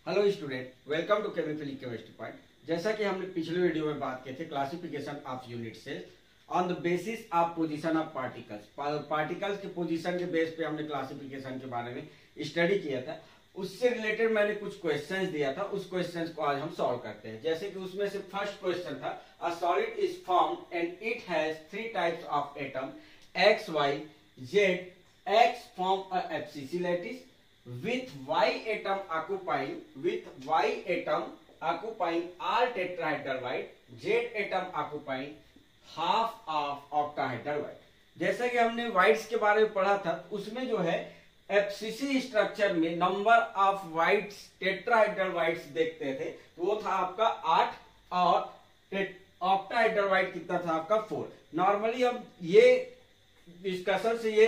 Hello student, welcome to chemistry point. जैसा कि हमने पिछले वीडियो में बात की थी classification of unit cells on the basis of position of particles. Particles के पोजीशन के बेस पे हमने क्लासिफिकेशन के बारे में स्टडी किया था। उससे रिलेटेड मैंने कुछ क्वेश्चंस दिया था, उस क्वेश्चंस को आज हम सॉल्व करते हैं। जैसे कि उसमें से फर्स्ट क्वेश्चन था, a solid is formed and it has three types of atom X Y Z. X form a FCC lattice with y atom occupying all tetrahedral white, z atom occupying half of octahedral white। जैसा कि हमने whites के बारे में पढ़ा था, उसमें जो है एफसीसी स्ट्रक्चर में number of whites tetrahedral whites देखते थे, तो वो था आपका 8 और ऑक्टाहेड्रल white कितना था आपका 4। नॉर्मली हम ये डिस्कशन से ये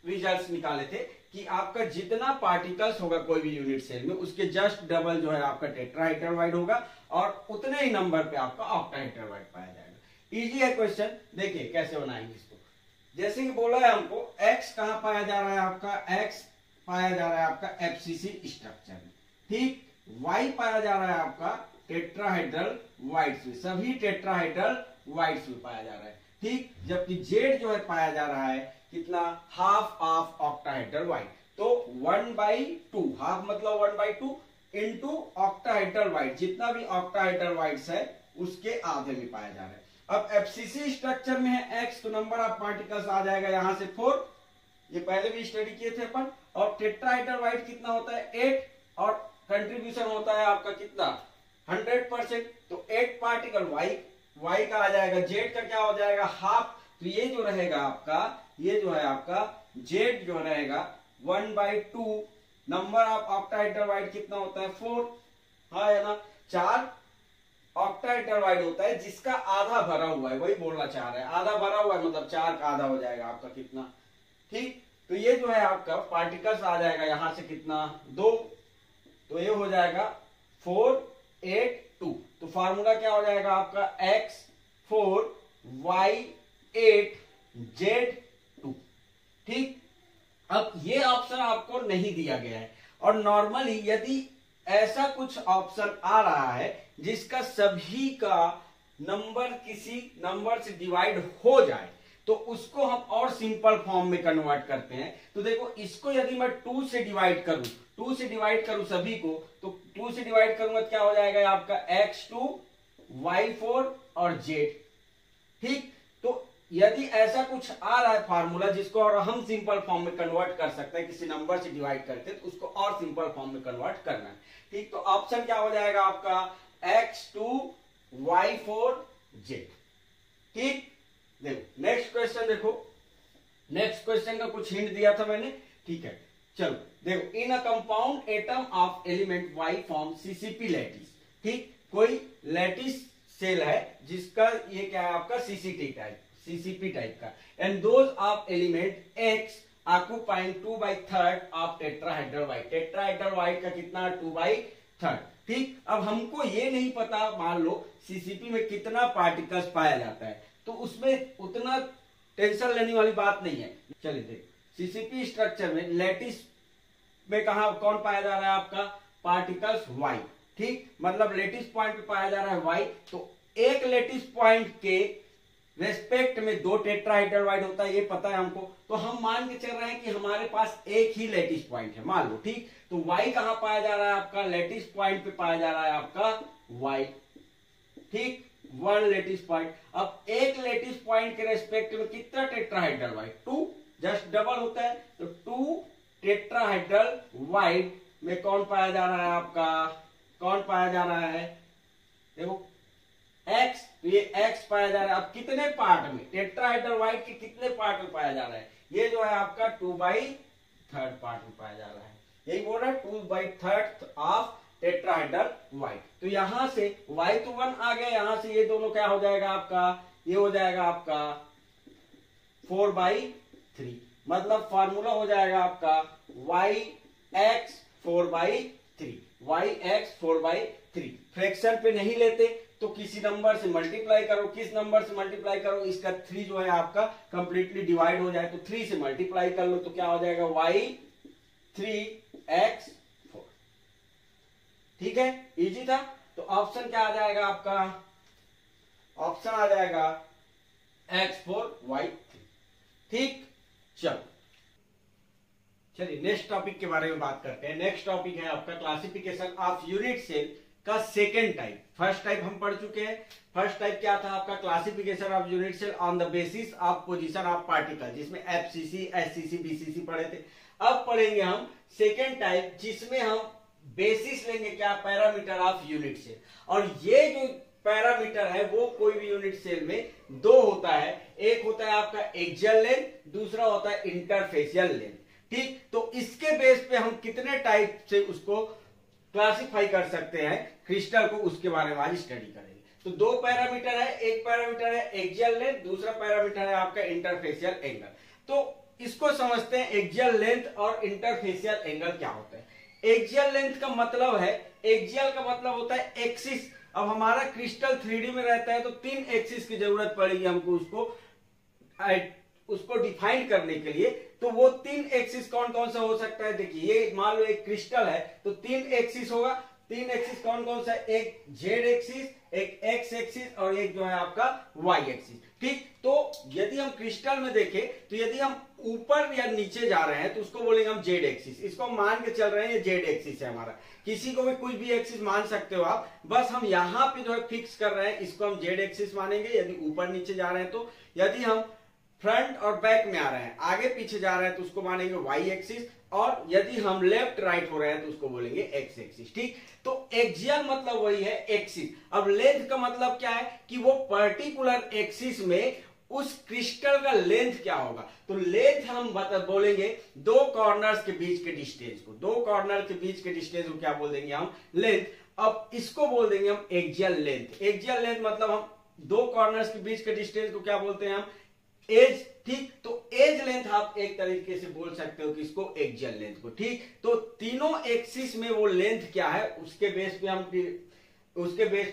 रिजल्ट्स निकाले थे कि आपका जितना पार्टिकल्स होगा कोई भी यूनिट सेल में, उसके जस्ट डबल जो है आपका टेट्राहेड्रल वाइट होगा और उतने ही नंबर पे आपका ऑक्टाहेड्रल वाइट पाया जाएगा। इजी है क्वेश्चन, देखिए कैसे बनाएंगे इसको। जैसे कि बोला है हमको एक्स कहां पाया जा रहा है आपका, एक्स पाया जा रहा है आपका एफसीसी स्ट्रक्चर में, ठीक। वाई पाया जा रहा है आपका टेट्राहेड्रल वाइट्स में, सभी टेट्राहेड्रल वाइट्स में पाया जा रहा है, ठीक। जबकि जेड जो है पाया जा रहा है कितना, हाफ ऑफ ऑक्टाहेड्रल वाइट। तो 1/2, हाफ मतलब 1/2 इंटू ऑक्टाहेड्रल वाइट, जितना भी ऑक्टाहेड्रल वाइट्स है उसके आधे में पाया जा रहा है। अब एफसीसी स्ट्रक्चर में है एक्स, तो नंबर ऑफ पार्टिकल्स आ जाएगा यहां से 4, ये पहले भी स्टडी किए थे अपन। और टेट्राहेड्रल वाइट कितना होता है 8, और कंट्रीब्यूशन होता है आपका कितना 100%, तो 8 पार्टिकल वाई का आ जाएगा, जेड का क्या हो जाएगा हाफ। तो ये जो रहेगा आपका, ये जो है आपका जेड जो रहेगा 1/2। नंबर ऑफ ऑक्टाहेड्रल वाइट कितना होता है 4, हाँ है ना। 4 ऑक्टाहेड्रल वाइट होता है जिसका आधा भरा हुआ है, वही बोलना चाह रहे हैं, आधा भरा हुआ है मतलब 4 का आधा हो जाएगा आपका कितना, ठीक। तो ये जो है आपका पार्टिकल्स आ जाएगा यहां से कितना 2, तो ये हो जाएगा 4 8 2। तो फार्मूला क्या हो जाएगा आपका x 4 y 8 z 2, ठीक। अब ये ऑप्शन आपको नहीं दिया गया है, और नॉर्मली यदि ऐसा कुछ ऑप्शन आ रहा है जिसका सभी का नंबर किसी नंबर से डिवाइड हो जाए, तो उसको हम और सिंपल फॉर्म में कन्वर्ट करते हैं। तो देखो, इसको यदि मैं 2 से डिवाइड करूं सभी को, तो 2 से डिवाइड करूंगा तो क्या हो जाएगा आपका x2 y4 और z, ठीक। तो यदि ऐसा कुछ आ रहा है फार्मूला जिसको और हम सिंपल फॉर्म में कन्वर्ट कर सकते हैं, किसी नंबर से डिवाइड करते हैं, तो उसको और सिंपल फॉर्म में कन्वर्ट करना है, ठीक। तो ऑप्शन क्या हो जाएगा आपका x2 y4 z, ठीक। देखो नेक्स्ट क्वेश्चन, देखो नेक्स्ट क्वेश्चन का कुछ हिंट दिया था मैंने, ठीक है। चलो देखो, in a compound atom of element y form CCP lattice, ठीक। कोई लैटिस सेल है जिसका ये क्या है आपका सीसीपी टाइप का, and those of element x occupying 2/3 of tetrahedral white. Tetrahedral white का कितना 2/3, ठीक। अब हमको ये नहीं पता, मान लो सीसीपी में कितना पार्टिकल्स पाया जाता है, तो उसमें उतना टेंशन लेने वाली बात नहीं है। चलिए देखो, सीसीपी स्ट्रक्चर में लैटिस में कौन पाया जा रहा है आपका पार्टिकल्स y, ठीक। मतलब लेटिस पॉइंट पे पाया जा रहा है y, तो एक लेटिस पॉइंट के रेस्पेक्ट में 2 टेट्राहेड्रल वाइट होता है, ये पता है हमको। तो हम मान के चल रहे हैं कि हमारे पास एक ही लेटिस पॉइंट है, मान लो, ठीक। तो y कहां पाया जा रहा है आपका लेटिस पॉइंट पे पाया जा रहा है आपका y, ठीक, 1 लेटिस पॉइंट। अब एक लेटिस पॉइंट के रेस्पेक्ट में कितना टेट्राहेड्रल वाइट 2, जस्ट डबल होता है, तो 2 टेट्राहेड्रल वाइट में कौन पाया जा रहा है आपका, कौन पाया जा रहा है, देखो x, तो ये x पाया जा रहा है। अब कितने पार्ट में, टेट्राहेड्रल वाइट के कितने पार्ट में पाया जा रहा है, ये जो है आपका 2/3 पार्ट में पाया जा रहा है, यही बोल रहा है 2/3 ऑफ टेट्राहेड्रल वाइट। तो यहां से y तो 1 आ गया, यहां से ये दोनों क्या हो जाएगा आपका, ये हो जाएगा आपका 4/3, मतलब फार्मूला हो जाएगा आपका yx 4/3, yx 4/3। फ्रैक्शन पे नहीं लेते तो किसी नंबर से मल्टीप्लाई करो, किस नंबर से मल्टीप्लाई करो, इसका 3 जो है आपका कंप्लीटली डिवाइड हो जाए, तो 3 से मल्टीप्लाई कर लो, तो क्या हो जाएगा y 3x ठीक है, इजी था। तो ऑप्शन क्या आ जाएगा आपका, ऑप्शन आ जाएगा x4y3। ठीक, चलो चलिए नेक्स्ट टॉपिक के बारे में बात करते हैं। नेक्स्ट टॉपिक है आपका क्लासिफिकेशन ऑफ यूनिट सेल का सेकेंड टाइप। फर्स्ट टाइप हम पढ़ चुके हैं। फर्स्ट टाइप क्या था आपका, classification of unit cell on the basis of position of particle, जिसमें एफसीसी, एससीसी, बीसीसी पढ़े थे। अब पढ़ेंगे हम सेकेंड टाइप, जिसमें हम बेसिस लेंगे क्या, पैरामीटर ऑफ यूनिट सेल। और ये जो पैरामीटर है वो कोई भी यूनिट सेल में दो होता है, एक होता है आपका एक्सियल लेंथ, दूसरा होता है इंटरफेसियल लेंथ। ठीक, तो इसके बेस पे हम कितने टाइप से उसको क्लासिफाई कर सकते हैं क्रिस्टल को, उसके बारे में आज स्टडी करेंगे। तो दो पैरामीटर है, एक पैरामीटर है एक्सियल लेंथ, दूसरा पैरामीटर है आपका इंटरफेसियल एंगल। तो इसको समझते हैं एक्सियल लेंथ और इंटरफेसियल एंगल क्या होता है। एक्सियल लेंथ का मतलब है, एक्सियल का मतलब होता है एक्सिस। अब हमारा क्रिस्टल 3D में रहता है तो 3 एक्सिस की जरूरत पड़ेगी हमको उसको डिफाइन करने के लिए। तो वो 3 एक्सिस कौन कौन सा हो सकता है, देखिए ये मान लो एक क्रिस्टल है तो 3 एक्सिस होगा। 3 एक्सिस कौन कौन सा है, एक जेड एक्सिस, एक एक्स एक्सिस और एक जो है आपका वाई एक्सिस। ठीक, तो यदि हम क्रिस्टल में देखें तो यदि हम ऊपर या नीचे जा रहे हैं तो उसको बोलेंगे हम जेड एक्सिस। इसको हम मान के चल रहे हैं ये जेड एक्सिस है हमारा, किसी को भी कुछ भी एक्सिस मान सकते हो आप, बस हम यहाँ पे जो है फिक्स कर रहे हैं, इसको हम जेड एक्सिस मानेंगे। यदि ऊपर नीचे जा रहे हैं तो, यदि हम फ्रंट और बैक में आ रहे हैं, आगे पीछे जा रहे हैं तो उसको मानेंगे वाई एक्सिस, और यदि हम लेफ्ट राइट हो रहे हैं तो उसको बोलेंगे एक्स एक्सिस। ठीक, तो एक्सियल मतलब वही है एक्सिस। अब लेंथ का मतलब क्या है कि वो पर्टिकुलर एक्सिस में उस क्रिस्टल का लेंथ क्या होगा। तो लेंथ हम बोलेंगे दो कॉर्नर्स के बीच के डिस्टेंस को, दो कॉर्नर के बीच के डिस्टेंस को क्या बोल देंगे हम, लेंथ। अब इसको बोल देंगे हम एक्सियल लेंथ। एक्सियल लेंथ मतलब हम दो कॉर्नर्स के बीच के डिस्टेंस को क्या बोलते हैं हम, एज। ठीक, तो एज लेंथ आप एक तरीके से बोल सकते हो कि इसको एक्सियल लेंथ को। ठीक, तो तीनों एक्सिस में वो लेंथ क्या है उसके बेस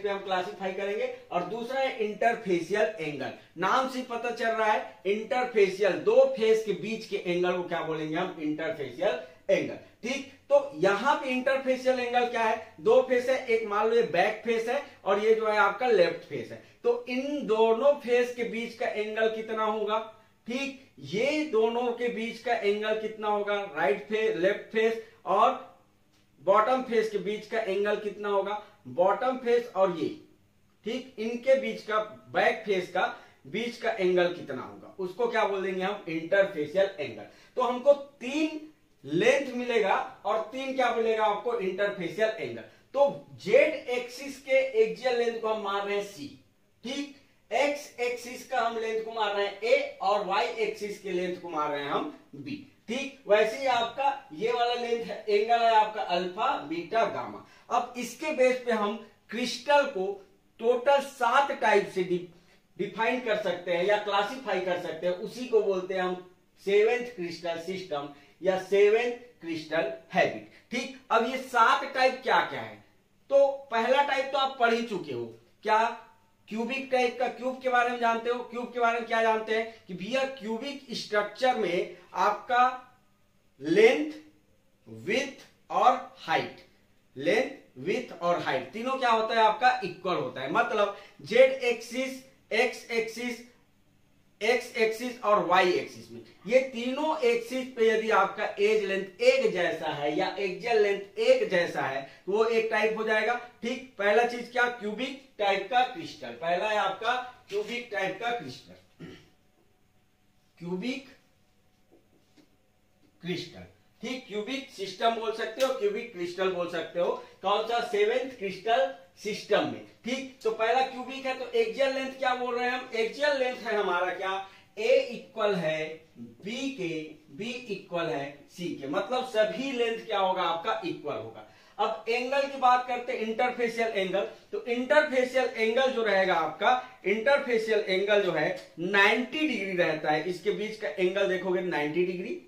पे हम क्लासिफाई करेंगे। और दूसरा है इंटरफेसियल एंगल। नाम से पता चल रहा है इंटरफेसियल, दो फेस के बीच के एंगल को क्या बोलेंगे हम, इंटरफेसियल एंगल। ठीक, तो यहां पे इंटरफेसियल एंगल क्या है, दो फेस है, एक मान लो ये बैक फेस है और ये जो है आपका लेफ्ट फेस है। तो इन दोनों फेस के बीच का एंगल कितना होगा। ठीक, ये दोनों के बीच का एंगल कितना होगा, राइट फेस, लेफ्ट फेस और बॉटम फेस के बीच का एंगल कितना होगा, बॉटम फेस और ये। ठीक, इनके बीच का, बैक फेस का बीच का एंगल कितना होगा, उसको क्या बोल देंगे हम, इंटरफेसियल एंगल। तो हमको 3 लेंथ मिलेगा और 3 क्या मिलेगा आपको, इंटरफेसियल एंगल। तो जेड एक्सिस के एक्सियल लेंथ को हम मार रहे हैं सी। ठीक, एक्स एक्सिस का हम लेंथ को मार रहे हैं ए और वाई एक्सिस के लेंथ को मार रहे हैं हम बी। ठीक, वैसे ही आपका ये वाला लेंथ है, एंगल है आपका अल्फा, बीटा, गामा। अब इसके बेस पे हम क्रिस्टल को टोटल 7 टाइप से डिफाइन कर सकते हैं या क्लासिफाई कर सकते हैं। उसी को बोलते हैं हम 7th क्रिस्टल सिस्टम या 7th क्रिस्टल हैबिट। ठीक, अब ये 7 टाइप क्या क्या है, तो पहला टाइप तो आप पढ़ ही चुके हो, क्या, क्यूबिक टाइप का। क्यूब के बारे में जानते हो, क्यूब के बारे में क्या जानते हैं कि भैया क्यूबिक स्ट्रक्चर में आपका लेंथ, विड्थ और हाइट, लेंथ, विड्थ और हाइट तीनों क्या होता है आपका, इक्वल होता है। मतलब Z axis, x axis, x axis और वाई एक्सिस में ये तीनों एक्सिस पे यदि आपका एज लेंथ एक जैसा है या एक्सियल लेंथ एक जैसा है तो वो एक टाइप हो जाएगा। ठीक, पहला चीज क्या, क्यूबिक टाइप का क्रिस्टल। पहला है आपका क्यूबिक टाइप का क्रिस्टल, क्यूबिक क्रिस्टल। ठीक, क्यूबिक सिस्टम बोल सकते हो, क्यूबिक क्रिस्टल बोल सकते हो। कौन सा, 7th क्रिस्टल सिस्टम में। ठीक, तो पहला क्यूबिक है तो एक्सियल लेंथ क्या बोल रहे हैं हम, एक्सियल लेंथ है हमारा क्या, ए इक्वल है बी के, बी इक्वल है सी के। मतलब सभी लेंथ क्या होगा आपका, इक्वल होगा। अब एंगल की बात करते हैं, इंटरफेसियल एंगल। तो इंटरफेसियल एंगल जो रहेगा आपका, इंटरफेसियल एंगल जो है 90 डिग्री रहता है। इसके बीच का एंगल देखोगे 90 degree,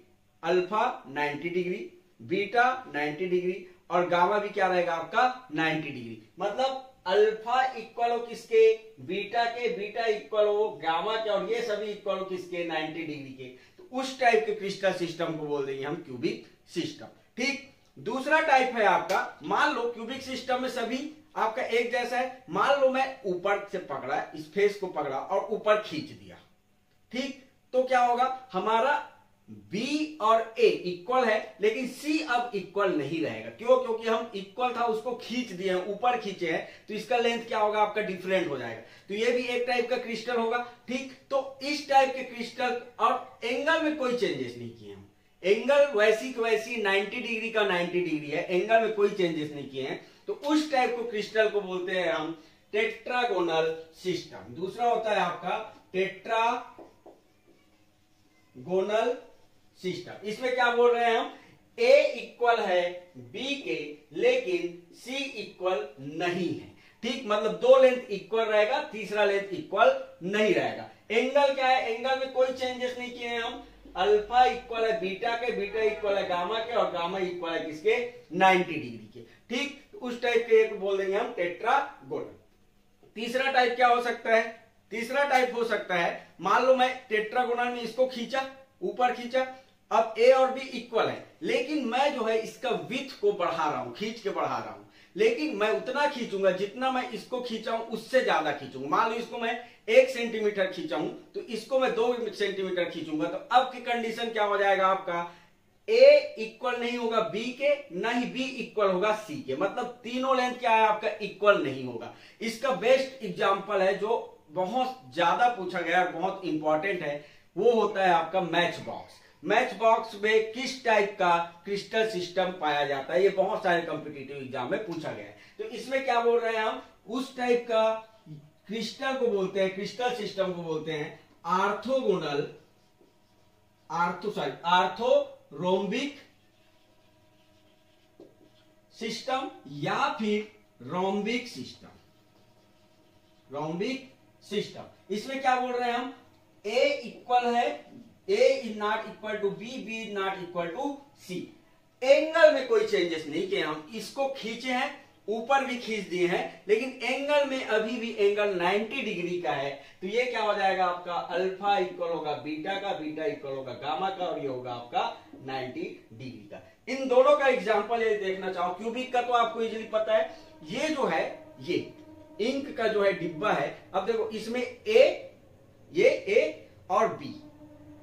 alpha 90 degree, beta 90 degree और गामा भी क्या रहेगा आपका 90 डिग्री। मतलब अल्फा इक्वल हो किसके, बीटा के, बीटा इक्वल हो गामा के और ये सभी इक्वल हो किसके, 90 डिग्री के। तो उस टाइप के क्रिस्टल सिस्टम को बोल देंगे हम क्यूबिक सिस्टम। ठीक, दूसरा टाइप है आपका, मान लो क्यूबिक सिस्टम में सभी आपका एक जैसा है, मान लो मैं ऊपर से पकड़ा, इस फेस को पकड़ा और ऊपर खींच दिया, ठीक, तो क्या होगा, हमारा B और A इक्वल है, लेकिन C अब इक्वल नहीं रहेगा। क्यों? क्योंकि हम इक्वल था उसको खींच दिए हैं, ऊपर खींचे हैं, तो इसका लेंथ क्या होगा आपका, डिफरेंट हो जाएगा। तो ये भी एक टाइप का क्रिस्टल होगा, ठीक। तो इस टाइप के क्रिस्टल, और एंगल में कोई चेंजेस नहीं किए हम, एंगल वैसी की वैसी 90 डिग्री का 90 डिग्री है, एंगल में कोई चेंजेस नहीं किए हैं। तो उस टाइप को क्रिस्टल को बोलते हैं हम टेट्रागोनल सिस्टम। दूसरा होता है आपका टेट्रागोनल सिस्टम। इसमें क्या बोल रहे हैं हम, A इक्वल है B के, लेकिन C इक्वल नहीं है, ठीक, मतलब दो लेंथ इक्वल रहेगा, तीसरा लेंथ इक्वल नहीं रहेगा। एंगल क्या है, एंगल में कोई चेंजेस नहीं किए हैं हम, अल्फा इक्वल है बीटा के, बीटा इक्वल है गामा के, और गामा इक्वल है किसके, 90 डिग्री के, ठीक। उस टाइप के एक बोल देंगे हम टेट्रागोनल। तीसरा टाइप क्या हो सकता है, तीसरा टाइप हो सकता है, मान लो मैं टेट्रागोनल में इसको खींचा, ऊपर खींचा, अब A और B इक्वल है, लेकिन मैं जो है इसका विड्थ को बढ़ा रहा हूं, खींच के बढ़ा रहा हूं, लेकिन मैं उतना खींचूंगा जितना मैं इसको खींचा हूं उससे ज्यादा खींचूंगा। मान लो इसको मैं 1 सेंटीमीटर खींचा हूं, तो इसको मैं 2 सेंटीमीटर खींचूंगा, तो अब की कंडीशन क्या हो जाएगा आपका, A इक्वल नहीं होगा B के, ना ही B इक्वल होगा C के, मतलब तीनों लेंथ क्या है आपका, इक्वल नहीं होगा। इसका बेस्ट एग्जांपल है जो बहुत ज्यादा पूछा गया और बहुत इंपॉर्टेंट है, वो होता है आपका मैच बॉक्स। मैच बॉक्स में किस टाइप का क्रिस्टल सिस्टम पाया जाता है, ये बहुत सारे कॉम्पिटिटिव एग्जाम में पूछा गया है। तो इसमें क्या बोल रहे हैं हम, उस टाइप का क्रिस्टल को बोलते हैं, क्रिस्टल सिस्टम को बोलते हैं आर्थोगोनल, आर्थोरोम्बिक सिस्टम या फिर रोम्बिक सिस्टम, रोम्बिक सिस्टम। इसमें क्या बोल रहे हैं हम, A इक्वल है, A is not equal to B, B is not equal to C। Angle में कोई चेंजेस नहीं किए, हम इसको खींचे हैं, ऊपर भी खींच दिए हैं, लेकिन एंगल में अभी भी एंगल 90 डिग्री का है। तो ये क्या हो जाएगा आपका, अल्फा इक्वल होगा बीटा का, बीटा इक्वल होगा गामा का, और ये होगा आपका 90 डिग्री का। इन दोनों का एग्जांपल ये देखना चाहो, क्यूबिक का तो आपको इजीली पता है, ये जो है ये इंक का जो है डिब्बा है। अब देखो इसमें ये A और B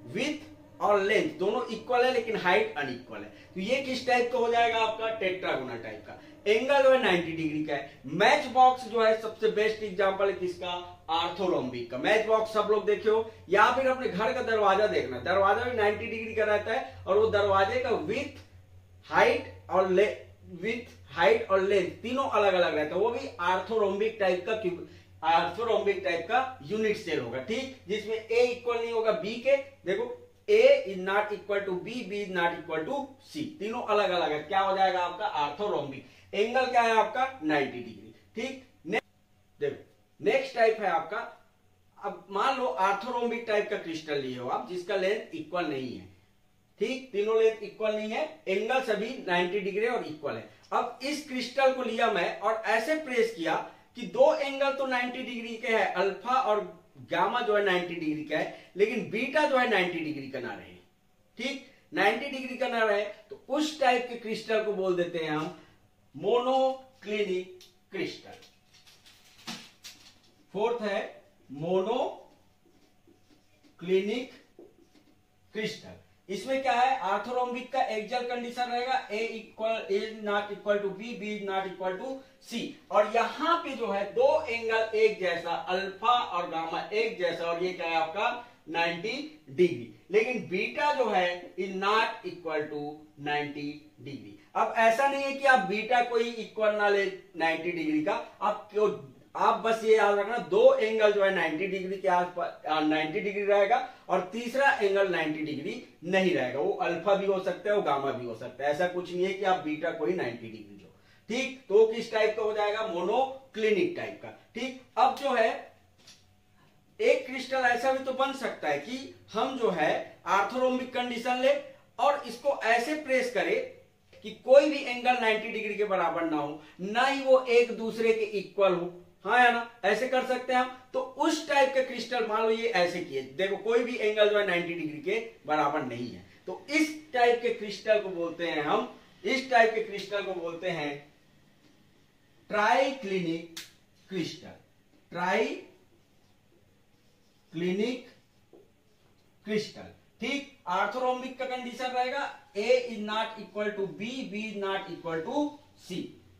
विड्थ और लेंथ दोनों इक्वल है, लेकिन हाइट अनइक्वल है। तो ये किस टाइप का हो जाएगा आपका, टेट्रागोनल टाइप का। एंगल जो है 90 डिग्री का है। मैच बॉक्स जो है सबसे बेस्ट एग्जांपल है किसका, आर्थोरोम्बिक का। मैच बॉक्स सब लोग देखे हो, या फिर अपने घर का दरवाजा देखना, दरवाजा भी 90 डिग्री का रहता है, और वो दरवाजे का विड्थ, हाइट और लेंथ तीनों अलग अलग रहता है, वो भी आर्थोरोम्बिक टाइप का, आर्थोरोम्बिक टाइप का यूनिट सेल होगा, ठीक, जिसमें A इक्वल नहीं होगा B के। देखो A is not equal to B, B is not equal to C, तीनों अलग अलग है, क्या हो जाएगा आपका आर्थोरोम्बिक। एंगल क्या है आपका 90 डिग्री, ठीक। देखो नेक्स्ट टाइप है आपका, अब मान लो आर्थोरोम्बिक टाइप का क्रिस्टल लिए हो आप, जिसका लेंथ इक्वल नहीं है, ठीक, तीनों लेंथ इक्वल नहीं है, एंगल सभी 90 डिग्री और इक्वल है। अब इस क्रिस्टल को लिया मैं और ऐसे प्रेस किया कि दो एंगल तो 90 डिग्री के है, अल्फा और गामा जो है 90 डिग्री का है, लेकिन बीटा जो है 90 डिग्री का ना रहे, ठीक, 90 डिग्री का ना रहे, तो उस टाइप के क्रिस्टल को बोल देते हैं हम मोनोक्लिनिक क्रिस्टल। फोर्थ है मोनोक्लिनिक क्रिस्टल। इसमें क्या है, आर्थोरोम्बिक का एक्सियल कंडीशन रहेगा, A is not equal to B, B is not equal to C, और यहां पे जो है दो एंगल एक जैसा, अल्फा और गामा एक जैसा, और ये क्या है आपका 90 डिग्री, लेकिन बीटा जो है is not equal to 90 degree. अब ऐसा नहीं है कि आप बीटा कोई इक्वल ना ले 90 डिग्री का, आप बस ये याद रखना, दो एंगल जो है 90 डिग्री के आसपास 90 डिग्री रहेगा, और तीसरा एंगल 90 डिग्री नहीं रहेगा, वो अल्फा भी हो सकता है, वो गामा भी हो सकता है, ऐसा कुछ नहीं है कि आप बीटा कोई 90 डिग्री जो, ठीक। तो किस टाइप का हो जाएगा, मोनोक्लिनिक टाइप का, ठीक। अब जो है एक क्रिस्टल ऐसा भी तो बन सकता है कि हम जो है आर्थोरोम्बिक कंडीशन ले और इसको ऐसे प्रेस करें कि कोई भी एंगल 90 डिग्री के बराबर ना हो, ना ही वो एक दूसरे के इक्वल हो, हाँ या ना, ऐसे कर सकते हैं हम। तो उस टाइप के क्रिस्टल मान लो ये ऐसे किए, देखो कोई भी एंगल जो है 90 डिग्री के बराबर नहीं है, तो इस टाइप के क्रिस्टल को बोलते हैं हम इस टाइप के क्रिस्टल को बोलते हैं ट्राइक्लिनिक क्रिस्टल। ट्राइक्लिनिक क्रिस्टल, ठीक। ऑर्थोरोम्बिक का कंडीशन रहेगा A is not equal to B, B is not equal to C,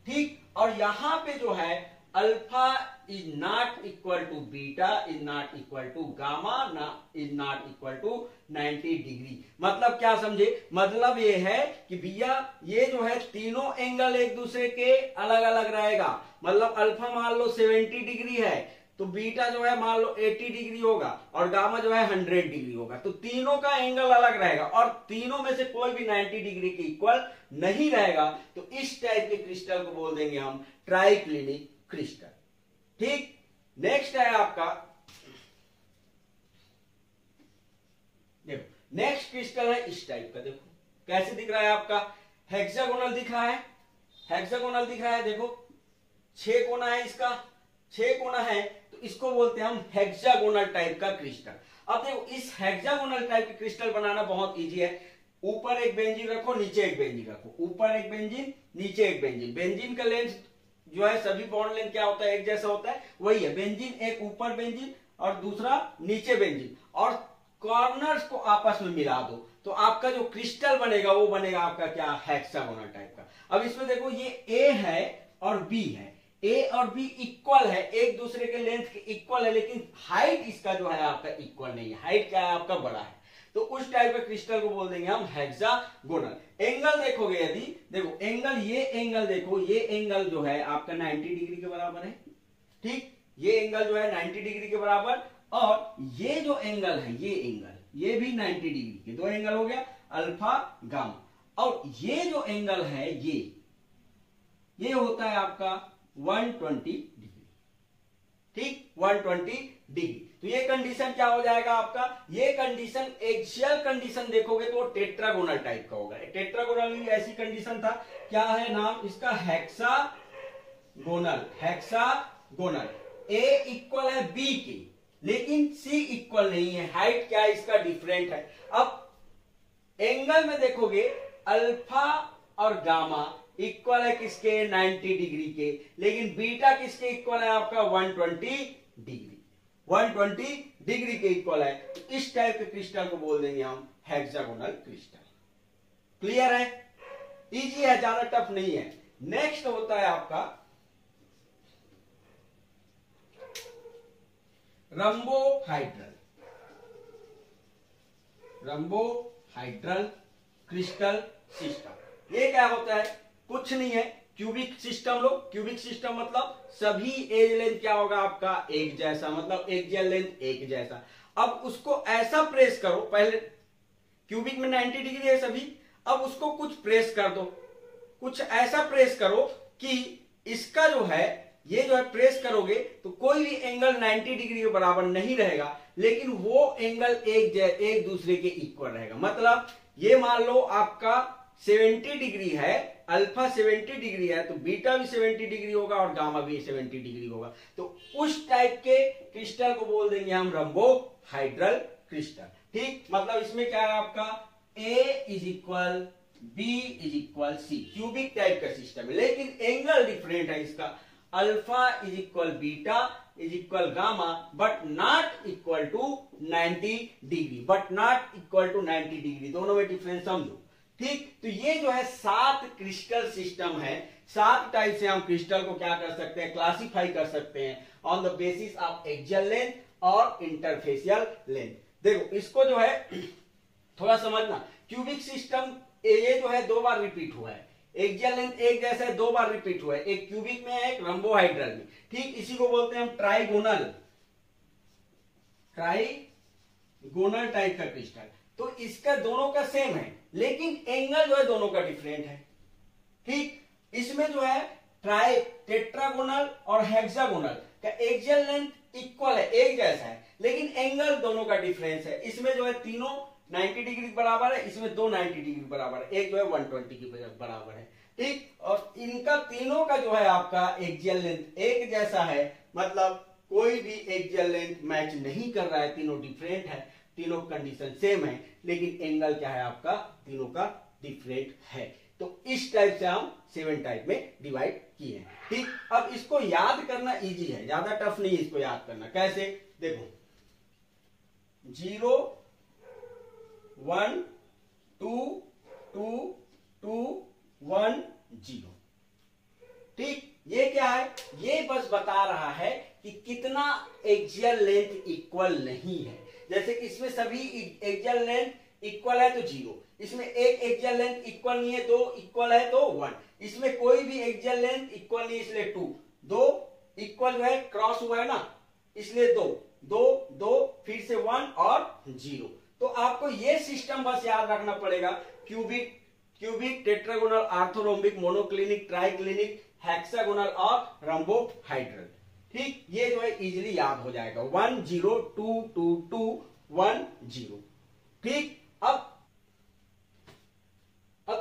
ठीक। और यहां पे जो है alpha is not equal to beta is not equal to gamma is not equal to 90 degree. मतलब क्या समझे, मतलब ये है कि भैया ये जो है तीनों एंगल एक दूसरे के अलग अलग रहेगा। मतलब अल्फा मान लो 70 डिग्री है तो बीटा जो है मान लो 80 डिग्री होगा और गामा जो है 100 डिग्री होगा। तो तीनों का एंगल अलग रहेगा और तीनों में से कोई भी 90 डिग्री के इक्वल नहीं रहेगा। तो इस टाइप के क्रिस्टल को बोल देंगे हम ट्राइक्लिनिक क्रिस्टल, ठीक। नेक्स्ट है आपका, देखो नेक्स्ट क्रिस्टल है इस टाइप का। देखो कैसे दिख रहा है आपका, हेक्सागोनल दिख रहा है, हेक्सागोनल दिख रहा है। देखो 6 कोना है, इसका 6 कोना है तो इसको बोलते हैं हम हेक्सागोनल टाइप का क्रिस्टल। अब देखो इस हेक्सागोनल टाइप के क्रिस्टल बनाना बहुत इजी है। ऊपर एक बेंजीन रखो, नीचे एक बेंजीन रखो, ऊपर एक बेंजीन, नीचे एक बेंजीन। बेंजीन का लेंथ जो है सभी बॉन्ड लेंथ क्या होता है, एक जैसा होता है, वही है। बेंजीन एक ऊपर बेंजीन और दूसरा नीचे बेंजीन, और कॉर्नर्स को आपस में मिला दो तो आपका जो क्रिस्टल बनेगा वो बनेगा आपका क्या, हेक्सागोनल टाइप का। अब इसमें देखो ये ए है और बी है, ए और बी इक्वल है, एक दूसरे के लेंथ के इक्वल है, लेकिन हाइट इसका जो है आपका इक्वल नहीं है। हाइट क्या है आपका, बड़ा है। तो उस टाइप के क्रिस्टल को बोल देंगे हम हेक्सागोनल। एंगल देखोगे यदि, देखो एंगल, ये एंगल देखो, ये एंगल जो है आपका 90 डिग्री के बराबर है, ठीक। ये एंगल जो है 90 डिग्री के बराबर, और ये जो एंगल है, ये एंगल, ये भी 90 डिग्री के, दो एंगल हो गया अल्फा गामा। और ये जो एंगल है ये होता है आपका 120 डिग्री, ठीक, 120 डिग्री। तो ये कंडीशन क्या हो जाएगा आपका, ये कंडीशन एक्सियल कंडीशन देखोगे तो टेट्रागोनल टाइप का होगा। टेट्रागोनल में ऐसी कंडीशन था, क्या है नाम इसका, हेक्सागोनल। हेक्सागोनल ए इक्वल है बी के, लेकिन सी इक्वल नहीं है। हाइट क्या है इसका, डिफरेंट है। अब एंगल में देखोगे अल्फा और गामा इक्वल है किसके, 90 डिग्री के, लेकिन बीटा किसके इक्वल है आपका, 120 डिग्री। 120 डिग्री के इक्वल है। तो इस टाइप के क्रिस्टल को बोल देंगे हम हेक्सागोनल क्रिस्टल। क्लियर है, इजी है, ज्यादा टफ नहीं है। नेक्स्ट होता है आपका रंबोहाइड्रल। रंबोहाइड्रल क्रिस्टल सिस्टम, ये क्या होता है, कुछ नहीं है, क्यूबिक सिस्टम लो। क्यूबिक सिस्टम मतलब सभी एज लेंथ क्या होगा आपका, एक जैसा, मतलब एक्सियल लेंथ एक जैसा। अब उसको ऐसा प्रेस करो, पहले क्यूबिक में 90 डिग्री है सभी, अब उसको कुछ प्रेस कर दो, कुछ ऐसा प्रेस करो कि इसका जो है, ये जो है प्रेस करोगे तो कोई भी एंगल 90 डिग्री के बराबर नहीं रहेगा, लेकिन वो एंगल एक दूसरे के इक्वल रहेगा। मतलब ये मान लो आपका 70 डिग्री है, अल्फा 70 डिग्री है, तो बीटा भी 70 डिग्री होगा और गामा भी 70 डिग्री होगा। तो उस टाइप के क्रिस्टल को बोल देंगे हम रंबोहाइड्रल क्रिस्टल, ठीक। मतलब इसमें क्या है आपका, a is equal b is equal c, cubic type का सिस्टम है, लेकिन एंगल डिफरेंट है इसका। Alpha is equal beta is equal gamma, but not equal to 90 degree, but not equal to 90 degree, दोनों में डिफरेंस समझो, ठीक। तो ये जो है 7 क्रिस्टल सिस्टम है। 7 टाइप से हम क्रिस्टल को क्या कर सकते हैं, क्लासिफाई कर सकते हैं on the basis of axial length और इंटरफेसियल लेंथ। देखो इसको जो है थोड़ा समझना, क्यूबिक सिस्टम ये जो है 2 बार रिपीट हुआ है, एक्सियल लेंथ एक जैसा है, 2 बार रिपीट हुआ है, एक क्यूबिक में है, एक रंबोहाइड्रल में, ठीक। इसी को बोलते हैं हम ट्राइगोनल, ट्राइगोनल टाइप का क्रिस्टल। तो इसका दोनों का सेम है, लेकिन एंगल जो है दोनों का डिफरेंट है, ठीक। इसमें जो है टेट्रागोनल और हेक्सागोनल का एक्सियल लेंथ इक्वल है, एक जैसा है, लेकिन एंगल दोनों का डिफरेंस है। इसमें जो है तीनों 90 डिग्री बराबर है, इसमें 2 90 डिग्री बराबर है, एक जो है 120 की बराबर है, ठीक। और इनका तीनों का जो है आपका एक्सियल लेंथ एक जैसा है, मतलब कोई भी एक्सियल लेंथ मैच नहीं कर रहा है, तीनों डिफरेंट है, तीनों कंडीशन सेम है, लेकिन एंगल क्या है आपका, तीनों का डिफरेंट है। तो इस टाइप से हम 7 टाइप में डिवाइड किए हैं। ठीक, अब इसको याद करना इजी है, ज्यादा टफ नहीं है इसको याद करना। कैसे, देखो 0 1 2 2 2 1 0। ठीक, ये क्या है, ये बस बता रहा है कि कितना एक्सियल लेंथ इक्वल नहीं है। जैसे इसमें सभी एक्सियल लेंथ इक्वल है तो 0, इसमें एक एक्सियल लेंथ इक्वल नहीं है, 2 इक्वल है तो 1, इसमें कोई भी एक्सियल लेंथ इक्वल नहीं इसलिए 2, 2 इक्वल है क्रॉस हुआ है ना इसलिए 2 2 2 फिर से 1 और 0। तो आपको ये सिस्टम बस याद रखना पड़ेगा, cubic, tetragonal, orthorhombic, monoclinic, triclinic, hexagonal और रंबोहाइड्रल। ठीक, ये जो है इजीली याद हो जाएगा, 1 0 2 2 2 1 0। ठीक, अब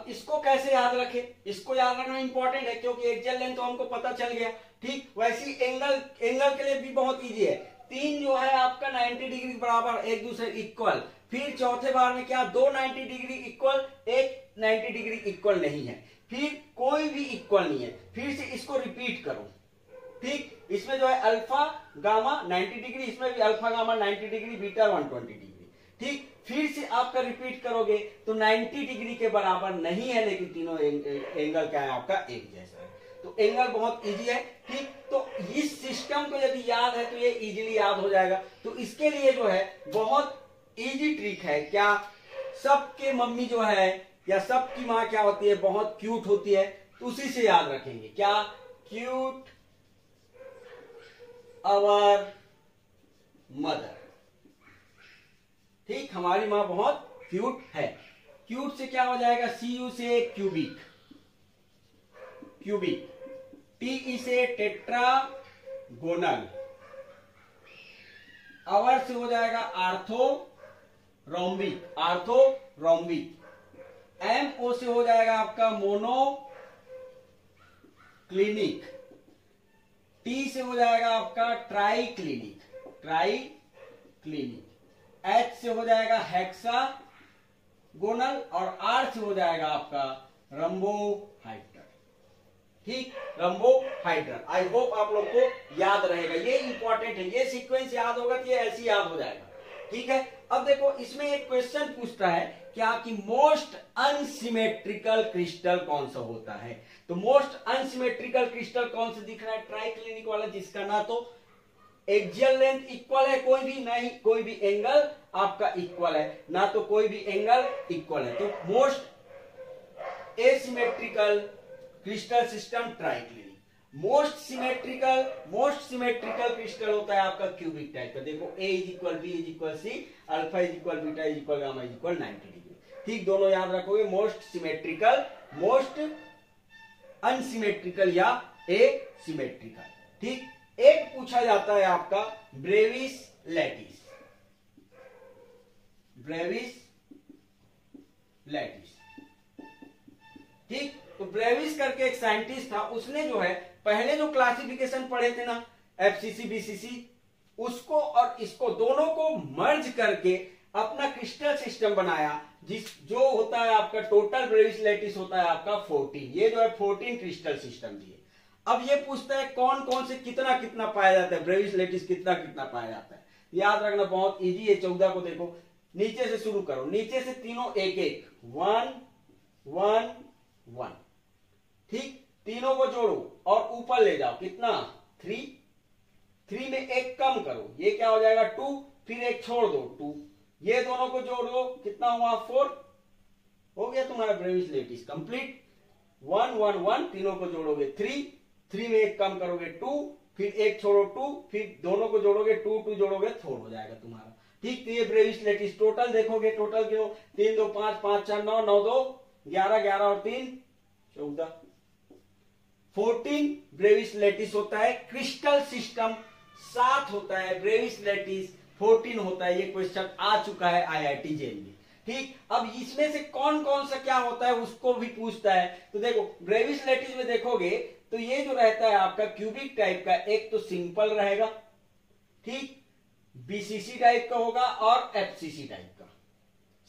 इसको कैसे याद रखें, इसको याद रखना इंपॉर्टेंट है क्योंकि एक्सियल लेंथ तो हमको पता चल गया। ठीक, वैसी एंगल के लिए भी बहुत इजी है। 3 जो है आपका 90 डिग्री बराबर एक दूसरे इक्वल, फिर चौथे बार में क्या 2 90 डिग्री इक्वल, एक 90 डिग्री इक्वल नहीं है, फिर कोई भी इक्वल नहीं है, फिर से इसको रिपीट करो। ठीक, इसमें जो है अल्फा गामा 90 डिग्री, इसमें भी alpha gamma 90 degree, beta 120 degree. ठीक, फिर से आपका रिपीट करोगे तो 90 डिग्री के बराबर नहीं है, लेकिन तीनों एंगल क्या है आपका एक जैसा है। तो एंगल बहुत इजी है। ठीक, तो इस सिस्टम को यदि याद है तो ये इजीली याद हो जाएगा। तो इसके लिए जो है बहुत इजी ट्रिक है, क्या सबके मम्मी जो है या सबकी माँ क्या होती है, बहुत क्यूट होती है, तो उसी से याद रखेंगे। क्या, क्यूट आवर मदर। ठीक, हमारी माँ बहुत क्यूट है। क्यूट से क्या हो जाएगा, CU से क्यूबिक, TE से टेट्रागोनल, आवर से हो जाएगा आर्थोरोम्बिक, MO से हो जाएगा आपका मोनोक्लिनिक, T से हो जाएगा आपका ट्राइक्लिनिक, H से हो जाएगा हेक्सागोनल और R से हो जाएगा आपका रंबोहाइड्रल। ठीक, रंबोहाइड्रल। आई होप आप लोग को याद रहेगा, ये इंपॉर्टेंट है, ये सीक्वेंस याद होगा तो ये ऐसे याद हो जाएगा। ठीक है, अब देखो इसमें एक क्वेश्चन पूछता है क्या कि मोस्ट अनसिमेट्रिकल क्रिस्टल कौन सा होता है। तो मोस्ट अनसिमेट्रिकल क्रिस्टल कौन सा दिख रहा है, ट्राइक्लिनिक वाला, जिसका ना तो एक्सियल लेंथ इक्वल है कोई भी, ना ही कोई भी एंगल आपका इक्वल है, ना तो कोई भी एंगल इक्वल है। तो most asymmetrical crystal system triclinic. Most symmetrical crystal होता है आपका क्यूबिक टाइप का। देखो A is equal B is equal C, alpha is equal beta is equal gamma is equal 90 degree. ठीक, दोनों याद रखोगे, मोस्ट सिमेट्रिकल, मोस्ट अनसिमेट्रिकल या एसिमेट्रिकल। ठीक, एक पूछा जाता है आपका ब्रेविस लैटिस, ठीक, तो ब्रेविस करके एक साइंटिस्ट था, उसने जो है पहले जो क्लासिफिकेशन पढ़े थे ना FCC BCC, उसको और इसको दोनों को मर्ज करके अपना क्रिस्टल सिस्टम बनाया, जो होता है आपका टोटल ब्रेविस लैटिस होता है आपका 14। ये जो है 14 क्रिस्टल सिस्टम दिए। अब ये पूछता है कौन कौन से कितना कितना पाया जाता है, ब्रेविस लैटिस कितना कितना पाया जाता है। याद रखना बहुत इजी है। 14 को देखो, नीचे से शुरू करो, नीचे से तीनों एक एक, 1 1 1। ठीक, तीनों को जोड़ो और ऊपर ले जाओ, कितना 3 3 में एक कम करो, ये क्या हो जाएगा 2, फिर एक छोड़ दो 2, ये दोनों को जोड़ दो, कितना हुआ 4, हो गया तुम्हारा ब्रेविस लैटिस कंप्लीट। 1 1 1, तीनों को जोड़ोगे 3 3 में एक कम करोगे 2, फिर एक छोड़ो 2, फिर दोनों को जोड़ोगे 2 2 जोड़ोगे 4 हो जाएगा तुम्हारा। ठीक, तो ये ब्रेविस लैटिस टोटल देखोगे, टोटल क्यों 3 2 5 5 4 9 9 2 11 11 और 3 14 14 ब्रेविस लैटिस होता है। क्रिस्टल सिस्टम 7 होता है, ब्रेविस लैटिस 14 होता है। ये क्वेश्चन आ चुका है IIT जेल में। ठीक, अब इसमें से कौन कौन सा क्या होता है उसको भी पूछता है। तो देखो ब्रेविस लैटिस में देखोगे तो ये जो रहता है आपका क्यूबिक टाइप का, एक तो सिंपल रहेगा, ठीक, BCC टाइप का होगा और FCC टाइप का,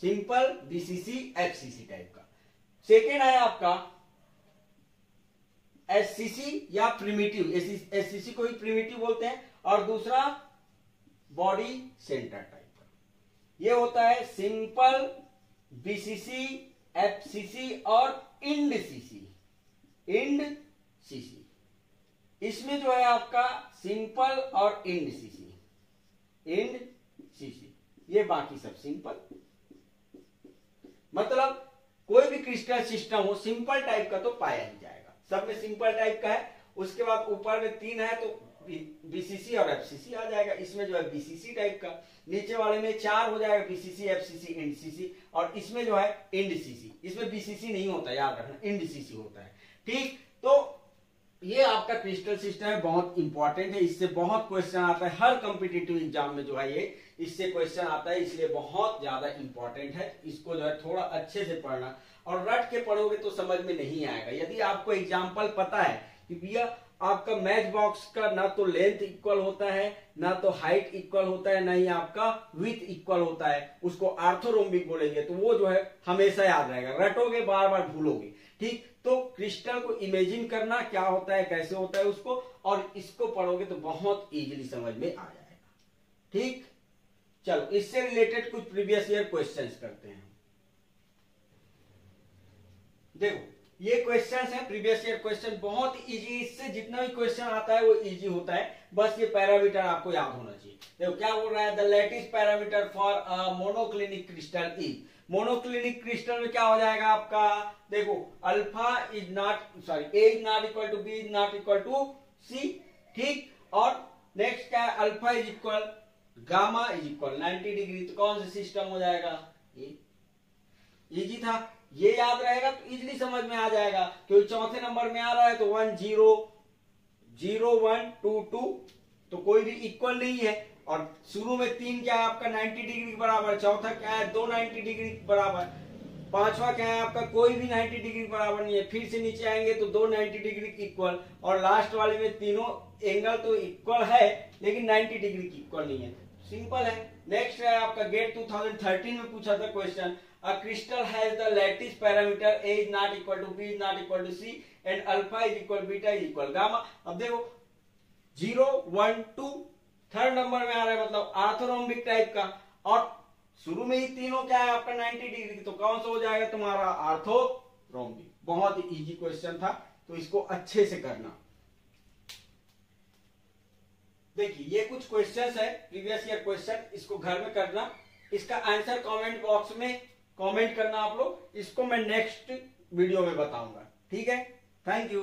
सिंपल BCC FCC टाइप का। सेकेंड है आपका एससीसी या प्रिमिटिव, एससीसी को ही प्रिमिटिव बोलते हैं, और दूसरा बॉडी सेंटर टाइप का, ये होता है सिंपल, बीसीसी, एफसीसी और इंडसीसी। इंडसीसी इसमें जो है आपका सिंपल और इंडसीसी, इंडसीसी, ये बाकी सब सिंपल। मतलब कोई भी क्रिस्टल सिस्टम हो सिंपल टाइप का तो पाया ही जाएगा, सब में सिंपल टाइप का है। उसके बाद ऊपर में 3 है तो बीसीसी और एफसीसी आ जाएगा, इसमें जो है बीसीसी टाइप का। नीचे वाले में 4 हो जाएगा, बीसीसी, एफसीसी, इंडसीसी, और इसमें जो है इंडसीसी, इसमें बीसीसी नहीं होता, याद रखना, इंडसीसी होता है। ठीक, तो ये आपका क्रिस्टल सिस्टम है, बहुत इंपॉर्टेंट है, इससे बहुत क्वेश्चन आता है हर कॉम्पिटिटिव एग्जाम में जो है ये इससे क्वेश्चन आता है, इसलिए बहुत ज्यादा इंपॉर्टेंट है। इसको जो है थोड़ा अच्छे से पढ़ना, और रट के पढ़ोगे तो समझ में नहीं आएगा। यदि आपको एग्जाम्पल पता है कि भैया आपका मैच बॉक्स का ना तो लेंथ इक्वल होता है, ना तो हाइट इक्वल होता है, ना ही आपका विड्थ इक्वल होता है, उसको आर्थोरोम्बिक बोलेंगे, तो वो जो है हमेशा याद रहेगा, रटोगे बार बार भूलोगे। ठीक, तो क्रिस्टल को इमेजिन करना क्या होता है, कैसे होता है उसको, और इसको पढ़ोगे तो बहुत इजीली समझ में आ जाएगा। ठीक, चलो इससे रिलेटेड कुछ प्रीवियस ईयर क्वेश्चंस करते हैं। देखो ये क्वेश्चंस है प्रीवियस ईयर क्वेश्चन, बहुत इजी, इससे जितना भी क्वेश्चन आता है वो इजी होता है, बस ये पैरामीटर आपको याद होना चाहिए। देखो क्या बोल रहा है, the lattice parameter for a monoclinic crystal is, monoclinic crystal में क्या हो जाएगा आपका, देखो alpha is not, sorry, a is not equal to b is not equal to c. ठीक, और नेक्स्ट क्या है, alpha is equal gamma is equal 90 degree, तो कौन सा सिस्टम हो जाएगा, ये इजी था, ये याद रहेगा तो इजीली समझ में आ जाएगा, क्योंकि चौथे नंबर में आ रहा है तो 1 0 0 1 2 2, तो कोई भी इक्वल नहीं है, और शुरू में 3 क्या है आपका 90 डिग्री के बराबर, चौथा क्या है 2 90 डिग्री के बराबर, पांचवा क्या है आपका कोई भी 90 डिग्री के बराबर नहीं है, फिर से नीचे आएंगे तो 2 90 डिग्री के इक्वल, और लास्ट वाले में तीनों एंगल तो इक्वल है लेकिन 90 डिग्री की इक्वल नहीं है, सिंपल है। नेक्स्ट है आपका गेट 2013 में पूछा था question, a crystal has the lattice parameter a is not equal to b is not equal to c and alpha is equal beta is equal gamma। अब देखो 0 1 2 थर्ड नंबर में आ रहा है, मतलब आर्थोरोम्बिक टाइप का, और शुरू में ही तीनों क्या है आपका 90 डिग्री, तो कौन सा हो जाएगा तुम्हारा आर्थोरोम्बिक। बहुत ही इजी क्वेश्चन था, तो इसको अच्छे से करना। देखिए ये कुछ क्वेश्चंस है प्रीवियस ईयर क्वेश्चन, इसको घर में करना, इसका आंसर कमेंट बॉक्स में कमेंट करना आप लोग, इसको मैं नेक्स्ट वीडियो में बताऊंगा। ठीक है, थैंक यू।